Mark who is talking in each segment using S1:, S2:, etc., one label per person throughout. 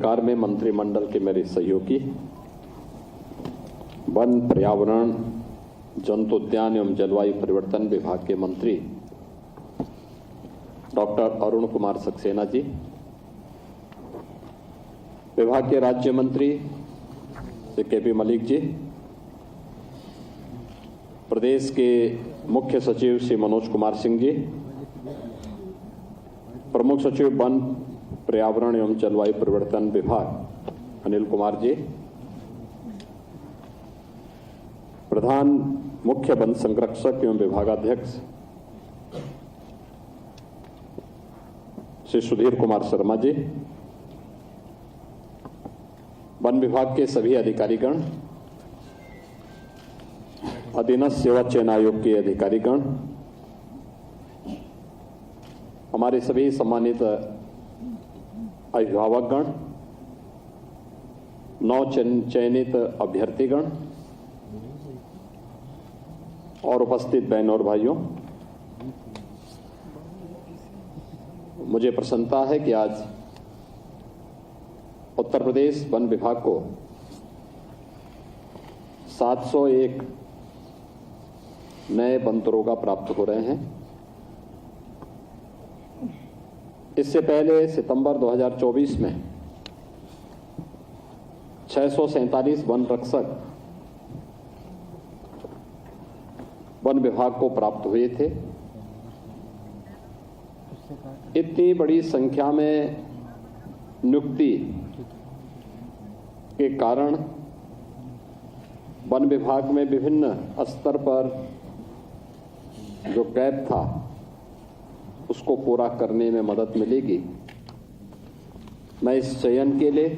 S1: सरकार में मंत्रिमंडल के मेरे सहयोगी वन पर्यावरण जंतु उद्यान एवं जलवायु परिवर्तन विभाग के मंत्री डॉक्टर अरुण कुमार सक्सेना जी, विभाग के राज्य मंत्री श्री के.पी. मलिक जी, प्रदेश के मुख्य सचिव श्री मनोज कुमार सिंह जी, प्रमुख सचिव वन पर्यावरण एवं जलवायु परिवर्तन विभाग अनिल कुमार जी, प्रधान मुख्य वन संरक्षक एवं विभागाध्यक्ष श्री सुधीर कुमार शर्मा जी, वन विभाग के सभी अधिकारीगण, अधीनस्थ सेवा चयन आयोग के अधिकारीगण, हमारे सभी सम्मानित अभिभावकगण, नव चयनित अभ्यर्थीगण और उपस्थित बहनों और भाइयों, मुझे प्रसन्नता है कि आज उत्तर प्रदेश वन विभाग को 701 नए वन दरोगा प्राप्त हो रहे हैं। इससे पहले सितंबर 2024 में 647 वन रक्षक वन विभाग को प्राप्त हुए थे। इतनी बड़ी संख्या में नियुक्ति के कारण वन विभाग में विभिन्न स्तर पर जो गैप था उसको पूरा करने में मदद मिलेगी। मैं इस चयन के लिए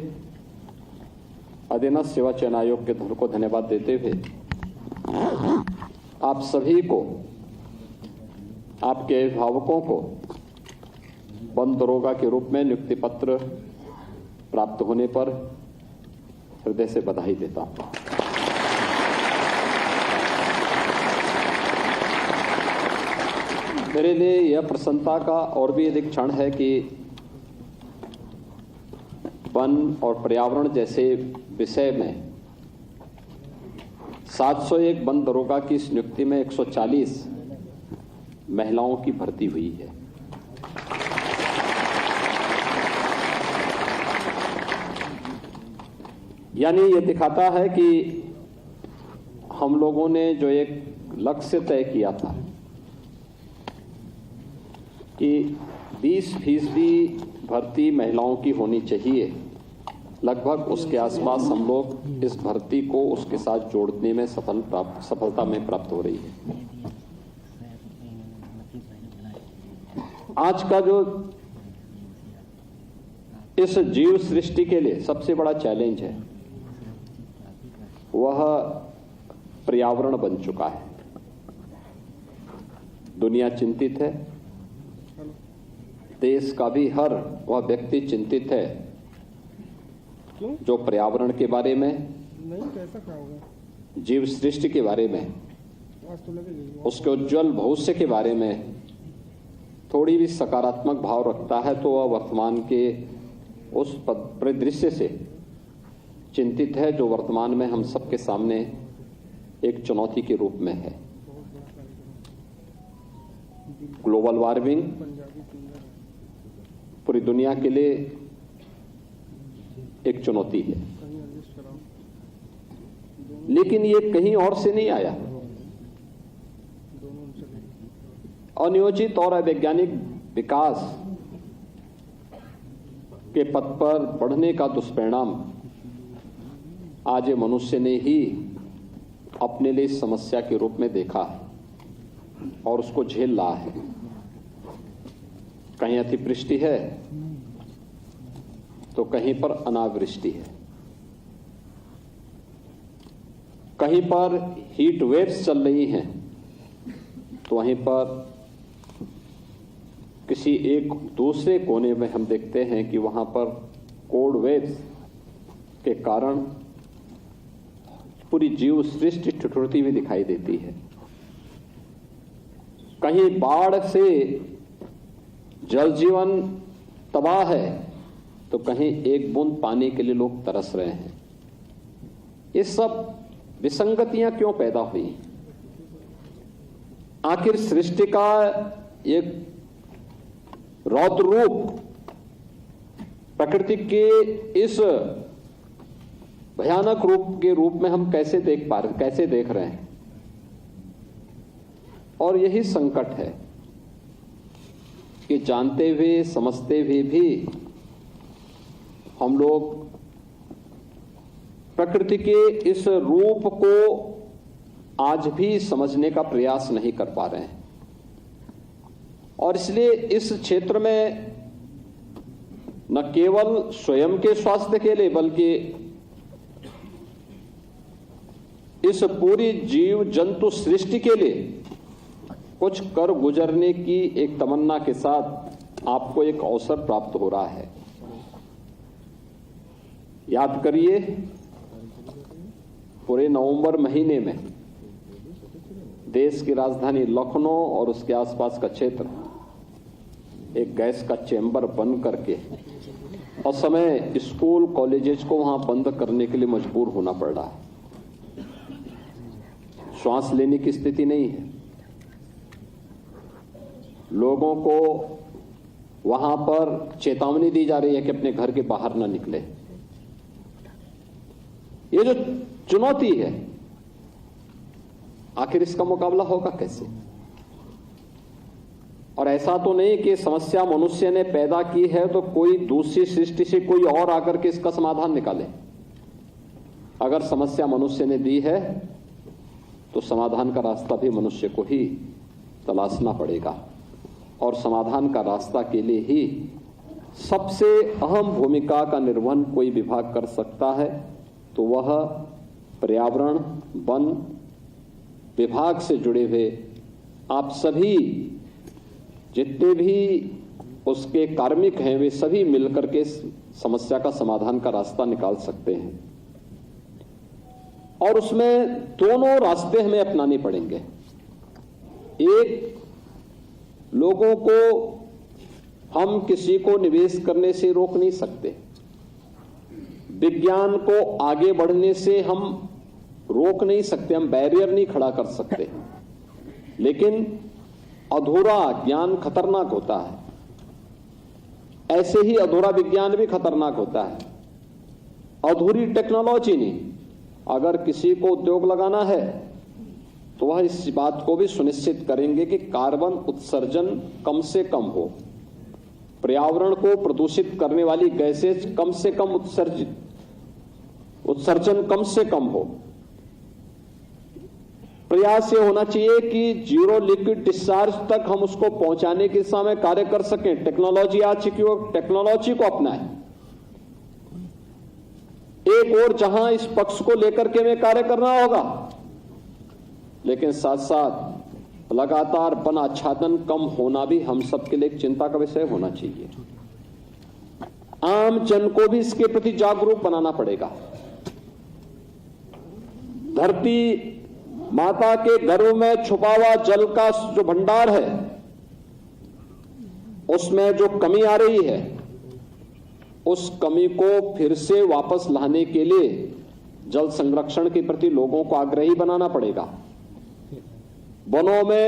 S1: अधीनस्थ सेवा चयन आयोग के दल को धन्यवाद देते हुए आप सभी को, आपके अभिभावकों को वन दरोगा के रूप में नियुक्ति पत्र प्राप्त होने पर हृदय से बधाई देता हूं। मेरे लिए यह प्रसन्नता का और भी अधिक क्षण है कि वन और पर्यावरण जैसे विषय में 701 वन दरोगा की इस नियुक्ति में 140 महिलाओं की भर्ती हुई है। यानी ये दिखाता है कि हम लोगों ने जो एक लक्ष्य तय किया था कि 20% भर्ती महिलाओं की होनी चाहिए, लगभग उसके आसपास हम लोग इस भर्ती को उसके साथ जोड़ने में सफलता में प्राप्त हो रही है। आज का जो इस जीव सृष्टि के लिए सबसे बड़ा चैलेंज है वह पर्यावरण बन चुका है। दुनिया चिंतित है, देश का भी हर वह व्यक्ति चिंतित है जो पर्यावरण के बारे में, जीव सृष्टि के बारे में, उसके उज्जवल भविष्य के बारे में थोड़ी भी सकारात्मक भाव रखता है तो वह वर्तमान के उस परिदृश्य से चिंतित है जो वर्तमान में हम सबके सामने एक चुनौती के रूप में है। ग्लोबल वार्मिंग पूरी दुनिया के लिए एक चुनौती है, लेकिन ये कहीं और से नहीं आया। अनियोजित और अवैज्ञानिक विकास के पथ पर बढ़ने का दुष्परिणाम आज ये मनुष्य ने ही अपने लिए इस समस्या के रूप में देखा है और उसको झेल रहा है। कहीं अतिवृष्टि है तो कहीं पर अनावृष्टि है, कहीं पर हीट वेव्स चल रही हैं तो वहीं पर किसी एक दूसरे कोने में हम देखते हैं कि वहां पर कोल्ड वेव्स के कारण पूरी जीव सृष्टि ठिठुरती हुई दिखाई देती है। कहीं बाढ़ से जल जीवन तबाह है तो कहीं एक बूंद पानी के लिए लोग तरस रहे हैं। ये सब विसंगतियां क्यों पैदा हुई? आखिर सृष्टि का एक रौद्र रूप प्रकृति के इस भयानक रूप के रूप में हम कैसे देख रहे हैं? और यही संकट है कि जानते हुए समझते हुए भी हम लोग प्रकृति के इस रूप को आज भी समझने का प्रयास नहीं कर पा रहे हैं। और इसलिए इस क्षेत्र में न केवल स्वयं के स्वास्थ्य के लिए बल्कि इस पूरी जीव जंतु सृष्टि के लिए कुछ कर गुजरने की एक तमन्ना के साथ आपको एक अवसर प्राप्त हो रहा है। याद करिए, पूरे नवंबर महीने में देश की राजधानी लखनऊ और उसके आसपास का क्षेत्र एक गैस का चैम्बर बंद करके और समय स्कूल कॉलेजेस को वहां बंद करने के लिए मजबूर होना पड़ रहा है। श्वास लेने की स्थिति नहीं है। लोगों को वहां पर चेतावनी दी जा रही है कि अपने घर के बाहर न निकले। ये जो चुनौती है, आखिर इसका मुकाबला होगा कैसे? और ऐसा तो नहीं कि समस्या मनुष्य ने पैदा की है तो कोई दूसरी सृष्टि से कोई और आकर के इसका समाधान निकाले। अगर समस्या मनुष्य ने दी है तो समाधान का रास्ता भी मनुष्य को ही तलाशना पड़ेगा। और समाधान का रास्ता के लिए ही सबसे अहम भूमिका का निर्वहन कोई विभाग कर सकता है तो वह पर्यावरण वन विभाग से जुड़े हुए आप सभी जितने भी उसके कार्मिक हैं वे सभी मिलकर के समस्या का समाधान का रास्ता निकाल सकते हैं। और उसमें दोनों रास्ते हमें अपनाने पड़ेंगे। एक, लोगों को हम किसी को निवेश करने से रोक नहीं सकते, विज्ञान को आगे बढ़ने से हम रोक नहीं सकते, हम बैरियर नहीं खड़ा कर सकते। लेकिन अधूरा ज्ञान खतरनाक होता है, ऐसे ही अधूरा विज्ञान भी खतरनाक होता है। अधूरी टेक्नोलॉजी नहीं, अगर किसी को उद्योग लगाना है तो वह इस बात को भी सुनिश्चित करेंगे कि कार्बन उत्सर्जन कम से कम हो, पर्यावरण को प्रदूषित करने वाली गैसेज कम से कम उत्सर्जन कम से कम हो। प्रयास ये होना चाहिए कि जीरो लिक्विड डिस्चार्ज तक हम उसको पहुंचाने की दिशा में कार्य कर सकें। टेक्नोलॉजी आ चुकी हो, टेक्नोलॉजी को अपनाएं। एक और जहां इस पक्ष को लेकर के हमें कार्य करना होगा, लेकिन साथ साथ लगातार वन आच्छादन कम होना भी हम सबके लिए एक चिंता का विषय होना चाहिए। आम जन को भी इसके प्रति जागरूक बनाना पड़ेगा। धरती माता के गर्भ में छुपा हुआ जल का जो भंडार है उसमें जो कमी आ रही है, उस कमी को फिर से वापस लाने के लिए जल संरक्षण के प्रति लोगों को आग्रही बनाना पड़ेगा। वनों में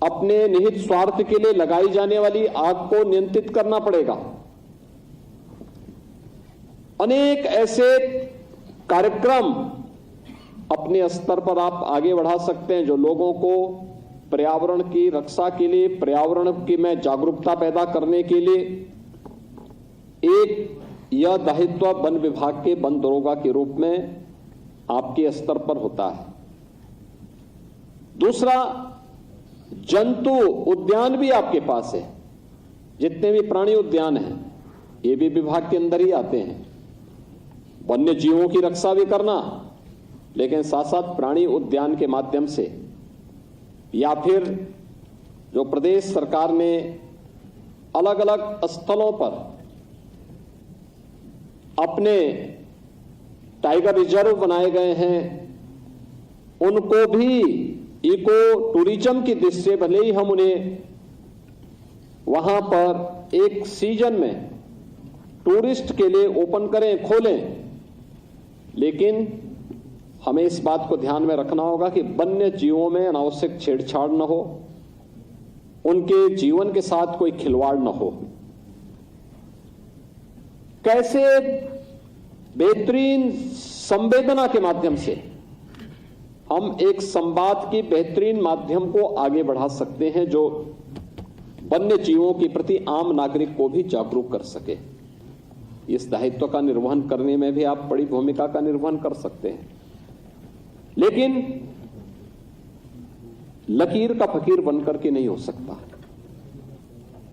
S1: अपने निहित स्वार्थ के लिए लगाई जाने वाली आग को नियंत्रित करना पड़ेगा। अनेक ऐसे कार्यक्रम अपने स्तर पर आप आगे बढ़ा सकते हैं जो लोगों को पर्यावरण की रक्षा के लिए, पर्यावरण की में जागरूकता पैदा करने के लिए एक यह दायित्व वन विभाग के वन दरोगा के रूप में आपके स्तर पर होता है। दूसरा, जंतु उद्यान भी आपके पास है। जितने भी प्राणी उद्यान हैं ये भी विभाग के अंदर ही आते हैं। वन्य जीवों की रक्षा भी करना, लेकिन साथ साथ प्राणी उद्यान के माध्यम से या फिर जो प्रदेश सरकार ने अलग अलग स्थलों पर अपने टाइगर रिजर्व बनाए गए हैं उनको भी इको टूरिज्म की दृष्टि से भले ही हम उन्हें वहां पर एक सीजन में टूरिस्ट के लिए ओपन करें, खोलें, लेकिन हमें इस बात को ध्यान में रखना होगा कि वन्य जीवों में अनावश्यक छेड़छाड़ न हो, उनके जीवन के साथ कोई खिलवाड़ न हो। कैसे बेहतरीन संवेदना के माध्यम से हम एक संवाद की बेहतरीन माध्यम को आगे बढ़ा सकते हैं जो वन्य जीवों के प्रति आम नागरिक को भी जागरूक कर सके। इस दायित्व का निर्वहन करने में भी आप बड़ी भूमिका का निर्वहन कर सकते हैं, लेकिन लकीर का फकीर बनकर के नहीं हो सकता।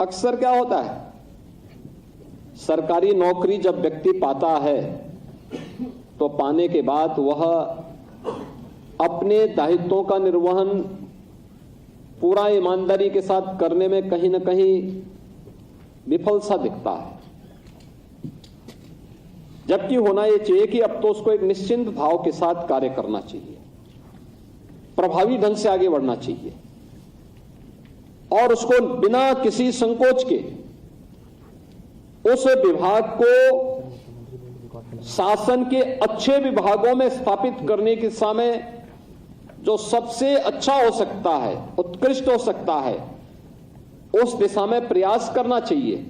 S1: अक्सर क्या होता है, सरकारी नौकरी जब व्यक्ति पाता है तो पाने के बाद वह अपने दायित्वों का निर्वहन पूरा ईमानदारी के साथ करने में कहीं न कहीं विफल सा दिखता है, जबकि होना यह चाहिए कि अब तो उसको एक निश्चिंत भाव के साथ कार्य करना चाहिए, प्रभावी ढंग से आगे बढ़ना चाहिए और उसको बिना किसी संकोच के उस विभाग को शासन के अच्छे विभागों में स्थापित करने के समय जो सबसे अच्छा हो सकता है, उत्कृष्ट हो सकता है, उस दिशा में प्रयास करना चाहिए।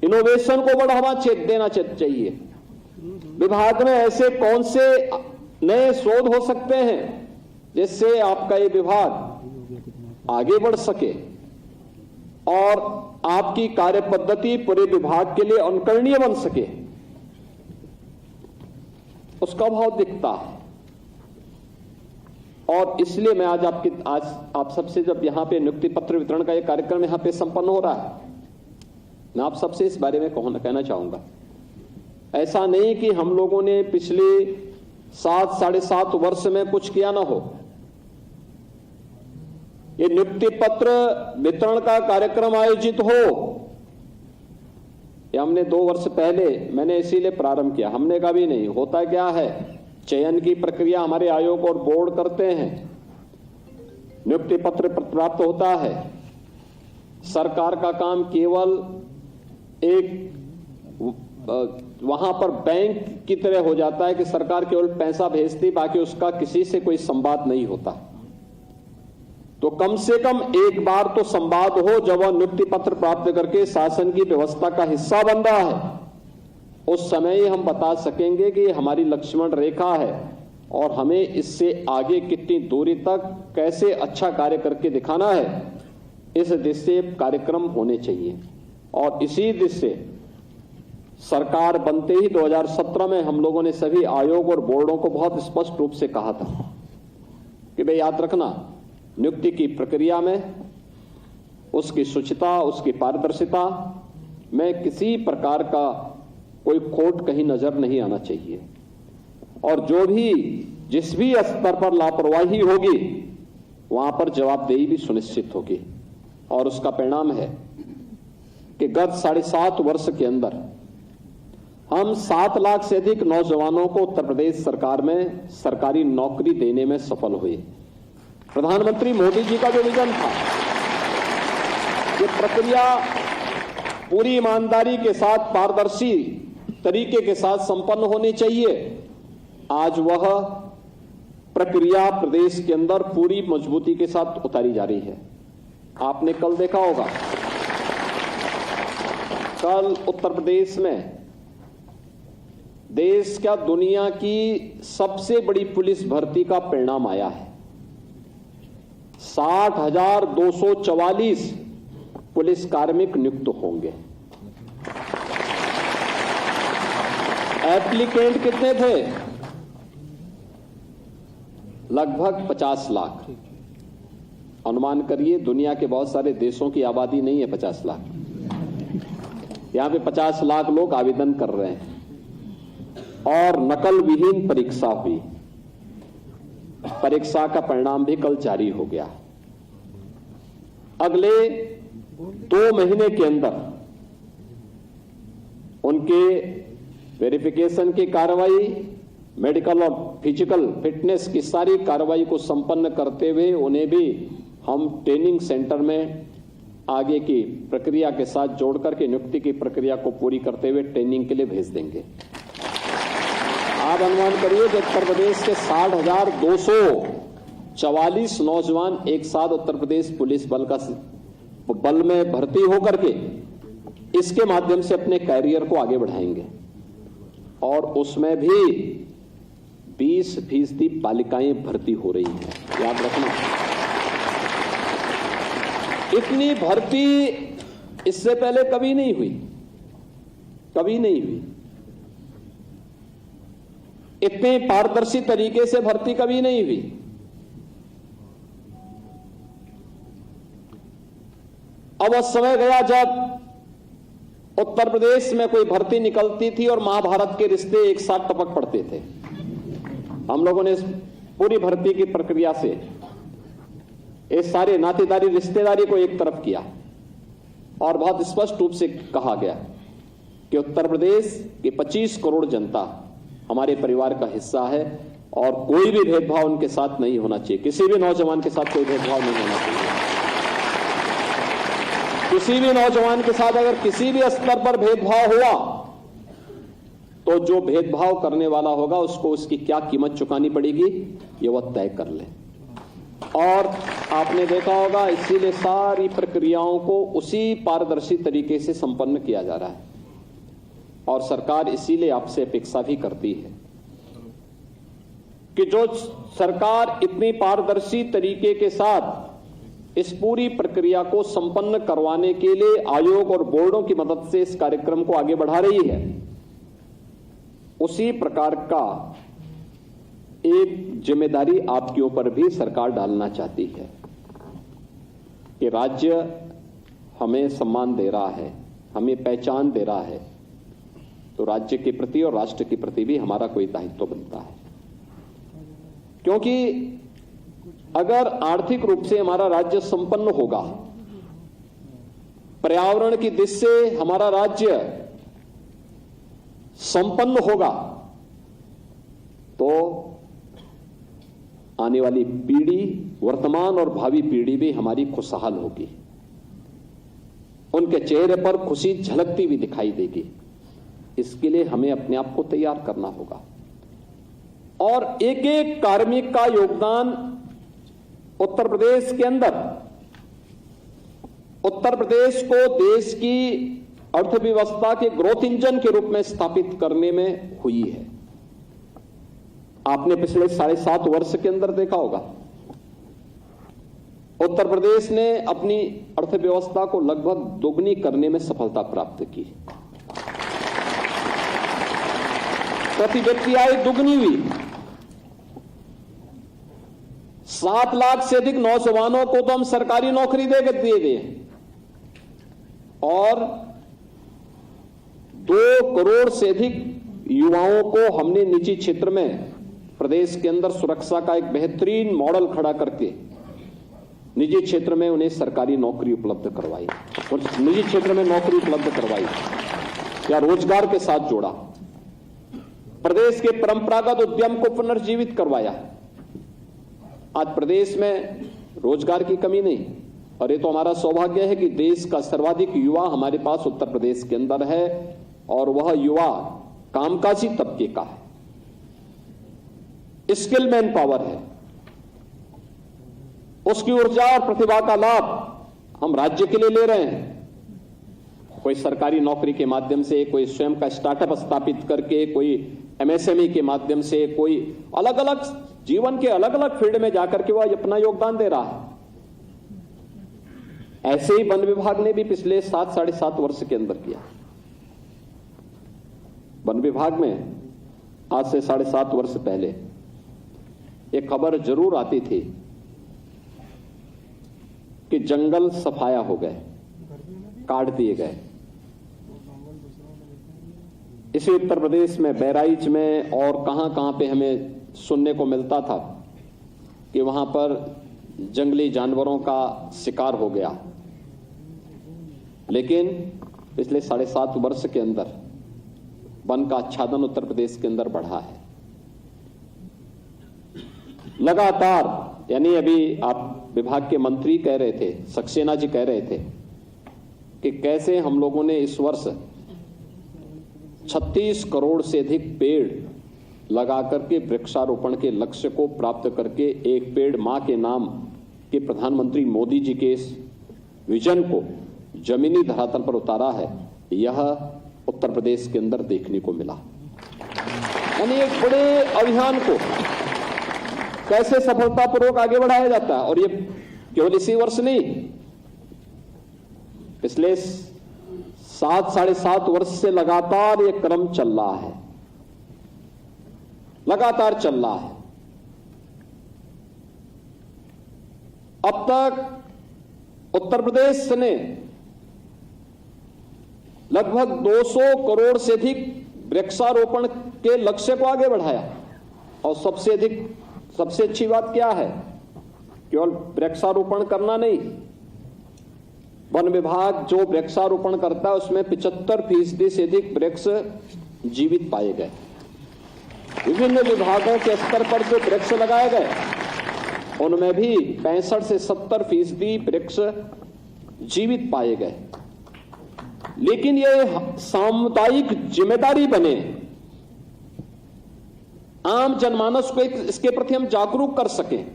S1: इनोवेशन को बढ़ावा देना चाहिए। विभाग में ऐसे कौन से नए शोध हो सकते हैं जिससे आपका ये विभाग आगे बढ़ सके और आपकी कार्य पद्धति पूरे विभाग के लिए अनुकरणीय बन सके, उसका भाव दिखता है। और इसलिए मैं आज आप सबसे, जब यहां पे नियुक्ति पत्र वितरण का एक कार्यक्रम यहां पे संपन्न हो रहा है, मैं आप सबसे इस बारे में कहना चाहूंगा, ऐसा नहीं कि हम लोगों ने पिछले 7-7.5 वर्ष में कुछ किया ना हो। ये नियुक्ति पत्र वितरण का कार्यक्रम आयोजित हो, ये हमने 2 वर्ष पहले मैंने इसीलिए प्रारंभ किया। हमने कहा भी नहीं, होता क्या है, चयन की प्रक्रिया हमारे आयोग और बोर्ड करते हैं, नियुक्ति पत्र प्राप्त होता है। सरकार का काम केवल एक वहां पर बैंक की तरह हो जाता है कि सरकार केवल पैसा भेजती, बाकी उसका किसी से कोई संवाद नहीं होता। तो कम से कम एक बार तो संवाद हो, जब वह नियुक्ति पत्र प्राप्त करके शासन की व्यवस्था का हिस्सा बन रहा है, उस समय ही हम बता सकेंगे कि हमारी लक्ष्मण रेखा है और हमें इससे आगे कितनी दूरी तक कैसे अच्छा कार्य करके दिखाना है। इस दिशा से कार्यक्रम होने चाहिए और इसी दिशा से सरकार बनते ही 2017 में हम लोगों ने सभी आयोग और बोर्डों को बहुत स्पष्ट रूप से कहा था कि भाई याद रखना, नियुक्ति की प्रक्रिया में उसकी शुचिता, उसकी पारदर्शिता में किसी प्रकार का कोई खोट कहीं नजर नहीं आना चाहिए और जो भी जिस भी स्तर पर लापरवाही होगी वहां पर जवाबदेही भी सुनिश्चित होगी। और उसका परिणाम है कि गत 7.5 वर्ष के अंदर हम 7 लाख से अधिक नौजवानों को उत्तर प्रदेश सरकार में सरकारी नौकरी देने में सफल हुए। प्रधानमंत्री मोदी जी का जो विजन था, ये प्रक्रिया पूरी ईमानदारी के साथ, पारदर्शी तरीके के साथ संपन्न होनी चाहिए। आज वह प्रक्रिया प्रदेश के अंदर पूरी मजबूती के साथ उतारी जा रही है। आपने कल देखा होगा, कल उत्तर प्रदेश में देश क्या दुनिया की सबसे बड़ी पुलिस भर्ती का परिणाम आया है। 60,244 पुलिस कार्मिक नियुक्त होंगे। एप्लीकेंट कितने थे? लगभग 50 लाख। अनुमान करिए, दुनिया के बहुत सारे देशों की आबादी नहीं है 50 लाख। यहां पे 50 लाख लोग आवेदन कर रहे हैं और नकल विहीन परीक्षा हुई। परीक्षा का परिणाम भी कल जारी हो गया। अगले 2 महीने के अंदर उनके वेरिफिकेशन की कार्रवाई, मेडिकल और फिजिकल फिटनेस की सारी कार्रवाई को संपन्न करते हुए उन्हें भी हम ट्रेनिंग सेंटर में आगे की प्रक्रिया के साथ जोड़ करके नियुक्ति की प्रक्रिया को पूरी करते हुए ट्रेनिंग के लिए भेज देंगे। आप अनुमान करिए कि उत्तर प्रदेश के 60,244 नौजवान एक साथ उत्तर प्रदेश पुलिस बल में भर्ती होकर के इसके माध्यम से अपने कैरियर को आगे बढ़ाएंगे और उसमें भी 20% बालिकाएं भर्ती हो रही हैं। याद रखना, इतनी भर्ती इससे पहले कभी नहीं हुई, कभी नहीं हुई। इतने पारदर्शी तरीके से भर्ती कभी नहीं हुई। अब वह समय गया जब उत्तर प्रदेश में कोई भर्ती निकलती थी और महाभारत के रिश्ते एक साथ टपक पड़ते थे। हम लोगों ने इस पूरी भर्ती की प्रक्रिया से इस सारे नातेदारी रिश्तेदारी को एक तरफ किया और बहुत स्पष्ट रूप से कहा गया कि उत्तर प्रदेश की 25 करोड़ जनता हमारे परिवार का हिस्सा है और कोई भी भेदभाव उनके साथ नहीं होना चाहिए। किसी भी नौजवान के साथ कोई भेदभाव नहीं होना चाहिए। किसी भी नौजवान के साथ अगर किसी भी स्तर पर भेदभाव हुआ तो जो भेदभाव करने वाला होगा उसको उसकी क्या कीमत चुकानी पड़ेगी ये वह तय कर ले। और आपने देखा होगा इसीलिए सारी प्रक्रियाओं को उसी पारदर्शी तरीके से संपन्न किया जा रहा है और सरकार इसीलिए आपसे अपेक्षा भी करती है कि जो सरकार इतनी पारदर्शी तरीके के साथ इस पूरी प्रक्रिया को संपन्न करवाने के लिए आयोग और बोर्डों की मदद से इस कार्यक्रम को आगे बढ़ा रही है, उसी प्रकार का एक जिम्मेदारी आपके ऊपर भी सरकार डालना चाहती है कि राज्य हमें सम्मान दे रहा है, हमें पहचान दे रहा है, तो राज्य के प्रति और राष्ट्र के प्रति भी हमारा कोई दायित्व बनता है। क्योंकि अगर आर्थिक रूप से हमारा राज्य संपन्न होगा, पर्यावरण की दृष्टि से हमारा राज्य संपन्न होगा, तो आने वाली पीढ़ी, वर्तमान और भावी पीढ़ी भी हमारी खुशहाल होगी, उनके चेहरे पर खुशी झलकती हुई दिखाई देगी। इसके लिए हमें अपने आप को तैयार करना होगा और एक एक कार्मिक का योगदान उत्तर प्रदेश के अंदर, उत्तर प्रदेश को देश की अर्थव्यवस्था के ग्रोथ इंजन के रूप में स्थापित करने में हुई है। आपने पिछले 7.5 वर्ष के अंदर देखा होगा उत्तर प्रदेश ने अपनी अर्थव्यवस्था को लगभग दोगुनी करने में सफलता प्राप्त की। प्रति व्यक्ति आय दुगनी हुई। 7 लाख से अधिक नौजवानों को तो हम सरकारी नौकरी दे दिए और 2 करोड़ से अधिक युवाओं को हमने निजी क्षेत्र में प्रदेश के अंदर सुरक्षा का एक बेहतरीन मॉडल खड़ा करके निजी क्षेत्र में उन्हें सरकारी नौकरी उपलब्ध करवाई और निजी क्षेत्र में नौकरी उपलब्ध करवाई या रोजगार के साथ जोड़ा। प्रदेश के परंपरागत उद्यम को पुनर्जीवित करवाया। आज प्रदेश में रोजगार की कमी नहीं और ये तो हमारा सौभाग्य है कि देश का सर्वाधिक युवा हमारे पास उत्तर प्रदेश के अंदर है और वह युवा कामकाजी तबके का है, स्किल मैन पावर है। उसकी ऊर्जा और प्रतिभा का लाभ हम राज्य के लिए ले रहे हैं। कोई सरकारी नौकरी के माध्यम से, कोई स्वयं का स्टार्टअप स्थापित करके, कोई एमएसएमई के माध्यम से, कोई अलग अलग जीवन के अलग अलग फील्ड में जाकर के वह अपना योगदान दे रहा है। ऐसे ही वन विभाग ने भी पिछले 7-7.5 वर्ष के अंदर किया। वन विभाग में आज से 7.5 वर्ष पहले एक खबर जरूर आती थी कि जंगल सफाया हो गए, काट दिए गए। इसी उत्तर प्रदेश में बहराइच में और कहां पे हमें सुनने को मिलता था कि वहां पर जंगली जानवरों का शिकार हो गया। लेकिन पिछले 7.5 वर्ष के अंदर वन का आच्छादन उत्तर प्रदेश के अंदर बढ़ा है लगातार। यानी अभी आप विभाग के मंत्री कह रहे थे, सक्सेना जी कह रहे थे कि कैसे हम लोगों ने इस वर्ष 36 करोड़ से अधिक पेड़ लगा करके वृक्षारोपण के लक्ष्य को प्राप्त करके एक पेड़ मां के नाम के प्रधानमंत्री मोदी जी के इस विजन को जमीनी धरातल पर उतारा है। यह उत्तर प्रदेश के अंदर देखने को मिला। यानी एक बड़े अभियान को कैसे सफलतापूर्वक आगे बढ़ाया जाता है, और ये केवल इसी वर्ष नहीं, पिछले 7-7.5 वर्ष से लगातार ये क्रम चल रहा है, लगातार चल रहा है। अब तक उत्तर प्रदेश ने लगभग 200 करोड़ से अधिक वृक्षारोपण के लक्ष्य को आगे बढ़ाया। और सबसे अच्छी बात क्या है, केवल वृक्षारोपण करना नहीं, वन विभाग जो वृक्षारोपण करता है उसमें 75% से अधिक वृक्ष जीवित पाए गए। विभिन्न विभागों के स्तर पर जो वृक्ष लगाए गए उनमें भी 65 से 70% वृक्ष जीवित पाए गए। लेकिन ये सामुदायिक जिम्मेदारी बने, आम जनमानस को इसके प्रति हम जागरूक कर सकें,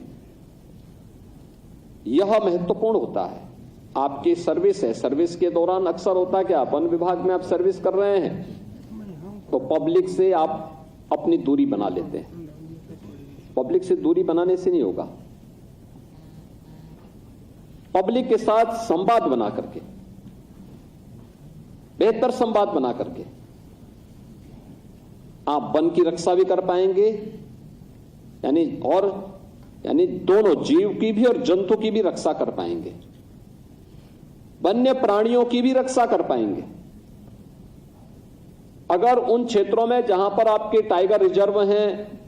S1: यह महत्वपूर्ण होता है। आपकी सर्विस है, सर्विस के दौरान अक्सर होता है कि आप वन विभाग में आप सर्विस कर रहे हैं तो पब्लिक से आप अपनी दूरी बना लेते हैं। पब्लिक से दूरी बनाने से नहीं होगा, पब्लिक के साथ संवाद बना करके, बेहतर संवाद बना करके आप वन की रक्षा भी कर पाएंगे, यानी दोनों जीव की भी और जंतु की भी रक्षा कर पाएंगे, वन्य प्राणियों की भी रक्षा कर पाएंगे। अगर उन क्षेत्रों में जहां पर आपके टाइगर रिजर्व हैं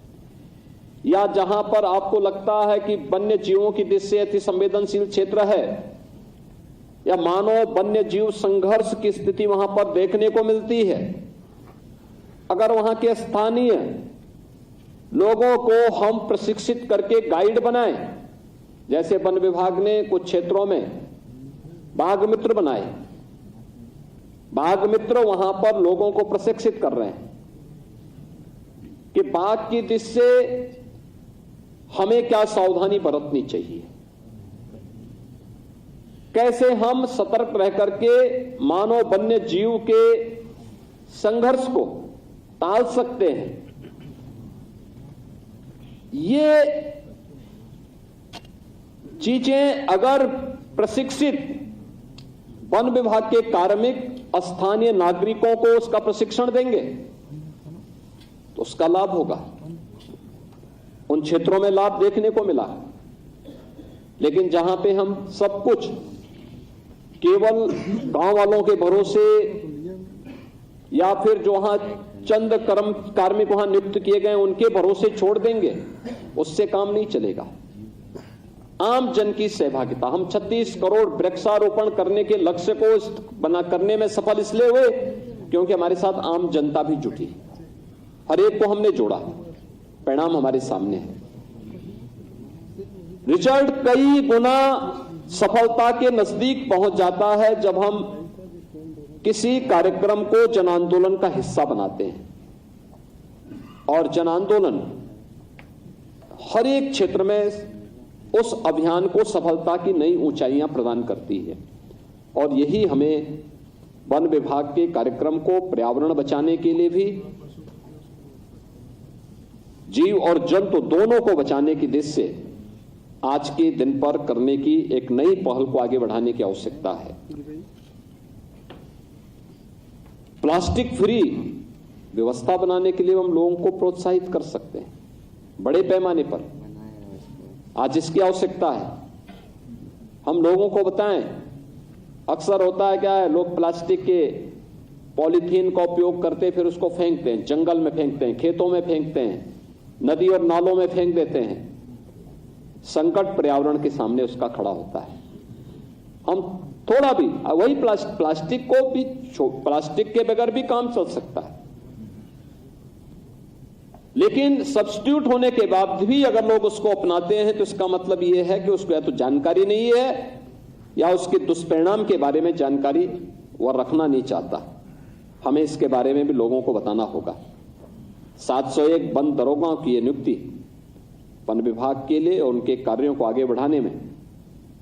S1: या जहां पर आपको लगता है कि वन्य जीवों की दृष्टि से अति संवेदनशील क्षेत्र है या मानव वन्य जीव संघर्ष की स्थिति वहां पर देखने को मिलती है, अगर वहां के स्थानीय लोगों को हम प्रशिक्षित करके गाइड बनाएं, जैसे वन विभाग ने कुछ क्षेत्रों में बाघ मित्र बनाए, बाघ मित्र वहां पर लोगों को प्रशिक्षित कर रहे हैं कि बाघ की दृष्टि से हमें क्या सावधानी बरतनी चाहिए, कैसे हम सतर्क रह करके मानव वन्य जीव के संघर्ष को टाल सकते हैं। ये चीजें अगर प्रशिक्षित वन विभाग के कार्मिक स्थानीय नागरिकों को उसका प्रशिक्षण देंगे तो उसका लाभ होगा। उन क्षेत्रों में लाभ देखने को मिला। लेकिन जहां पे हम सब कुछ केवल गांव वालों के भरोसे या फिर जो वहां चंद कार्मिक वहां नियुक्त किए गए उनके भरोसे छोड़ देंगे, उससे काम नहीं चलेगा। आम जन की सहभागिता, हम 36 करोड़ वृक्षारोपण करने के लक्ष्य को करने में सफल इसलिए हुए क्योंकि हमारे साथ आम जनता भी जुटी, हर एक को हमने जोड़ा, परिणाम हमारे सामने है। रिजल्ट कई गुना सफलता के नजदीक पहुंच जाता है जब हम किसी कार्यक्रम को जन आंदोलन का हिस्सा बनाते हैं, और जन आंदोलन हर एक क्षेत्र में उस अभियान को सफलता की नई ऊंचाइयां प्रदान करती है। और यही हमें वन विभाग के कार्यक्रम को पर्यावरण बचाने के लिए भी, जीव और जंतु दोनों को बचाने की दृष्टि से आज के दिन पर करने की एक नई पहल को आगे बढ़ाने की आवश्यकता है। प्लास्टिक फ्री व्यवस्था बनाने के लिए हम लोगों को प्रोत्साहित कर सकते हैं बड़े पैमाने पर। आज इसकी आवश्यकता है, हम लोगों को बताएं। अक्सर होता है क्या है, लोग प्लास्टिक के पॉलीथीन का उपयोग करते फिर उसको फेंकते हैं, जंगल में फेंकते हैं, खेतों में फेंकते हैं, नदी और नालों में फेंक देते हैं। संकट पर्यावरण के सामने उसका खड़ा होता है। हम थोड़ा भी वही प्लास्टिक को भी, प्लास्टिक के बगैर भी काम चल सकता है, लेकिन सब्स्टिट्यूट होने के बाद भी अगर लोग उसको अपनाते हैं तो इसका मतलब यह है कि उसको या तो जानकारी नहीं है या उसके दुष्परिणाम के बारे में जानकारी वह रखना नहीं चाहता। हमें इसके बारे में भी लोगों को बताना होगा। 701 वन दरोगाओं की यह नियुक्ति वन विभाग के लिए और उनके कार्यों को आगे बढ़ाने में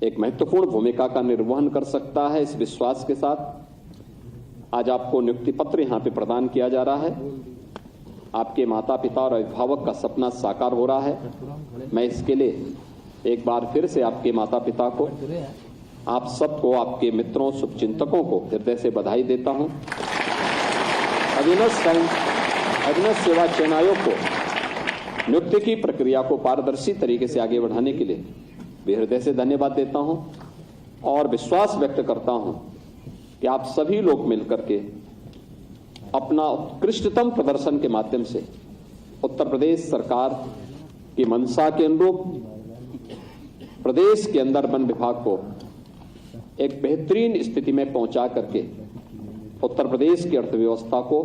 S1: एक महत्वपूर्ण भूमिका का निर्वहन कर सकता है। इस विश्वास के साथ आज आपको नियुक्ति पत्र यहां पे प्रदान किया जा रहा है। आपके माता पिता और अभिभावक का सपना साकार हो रहा है। मैं इसके लिए एक बार फिर से आपके माता पिता को, आप सबको, आपके मित्रों, शुभचिंतकों को हृदय से बधाई देता हूं। अविनश सेवा चयन आयोग को नियुक्ति की प्रक्रिया को पारदर्शी तरीके से आगे बढ़ाने के लिए भी हृदय से धन्यवाद देता हूं और विश्वास व्यक्त करता हूं कि आप सभी लोग मिलकर के अपना उत्कृष्टतम प्रदर्शन के माध्यम से उत्तर प्रदेश सरकार की मंशा के अनुरूप प्रदेश के अंदर वन विभाग को एक बेहतरीन स्थिति में पहुंचा करके उत्तर प्रदेश की अर्थव्यवस्था को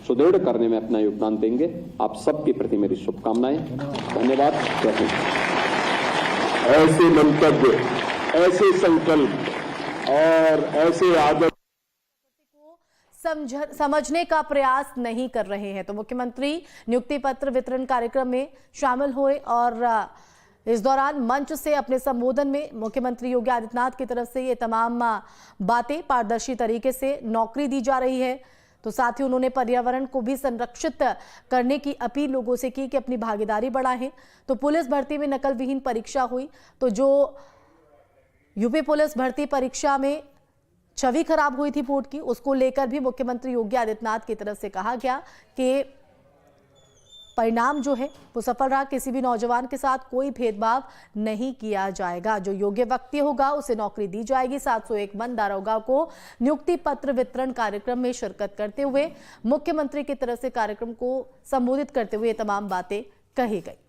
S1: सुदृढ़ करने में अपना योगदान देंगे। आप सबके प्रति मेरी शुभकामनाएं। धन्यवाद।
S2: ऐसे मंतव्य, ऐसे संकल्प और ऐसे आदत
S3: समझने का प्रयास नहीं कर रहे हैं। तो मुख्यमंत्री नियुक्ति पत्र वितरण कार्यक्रम में शामिल हुए और इस दौरान मंच से अपने संबोधन में मुख्यमंत्री योगी आदित्यनाथ की तरफ से ये तमाम बातें पारदर्शी तरीके से नौकरी दी जा रही है। तो साथ ही उन्होंने पर्यावरण को भी संरक्षित करने की अपील लोगों से की कि अपनी भागीदारी बढ़ाएं। तो पुलिस भर्ती में नकल विहीन परीक्षा हुई, तो जो यूपी पुलिस भर्ती परीक्षा में छवि खराब हुई थी बोर्ड की, उसको लेकर भी मुख्यमंत्री योगी आदित्यनाथ की तरफ से कहा गया कि परिणाम जो है वो सफल रहा। किसी भी नौजवान के साथ कोई भेदभाव नहीं किया जाएगा। जो योग्य व्यक्ति होगा उसे नौकरी दी जाएगी। 701 वन दारोगा को नियुक्ति पत्र वितरण कार्यक्रम में शिरकत करते हुए मुख्यमंत्री की तरफ से कार्यक्रम को संबोधित करते हुए तमाम बातें कही गई।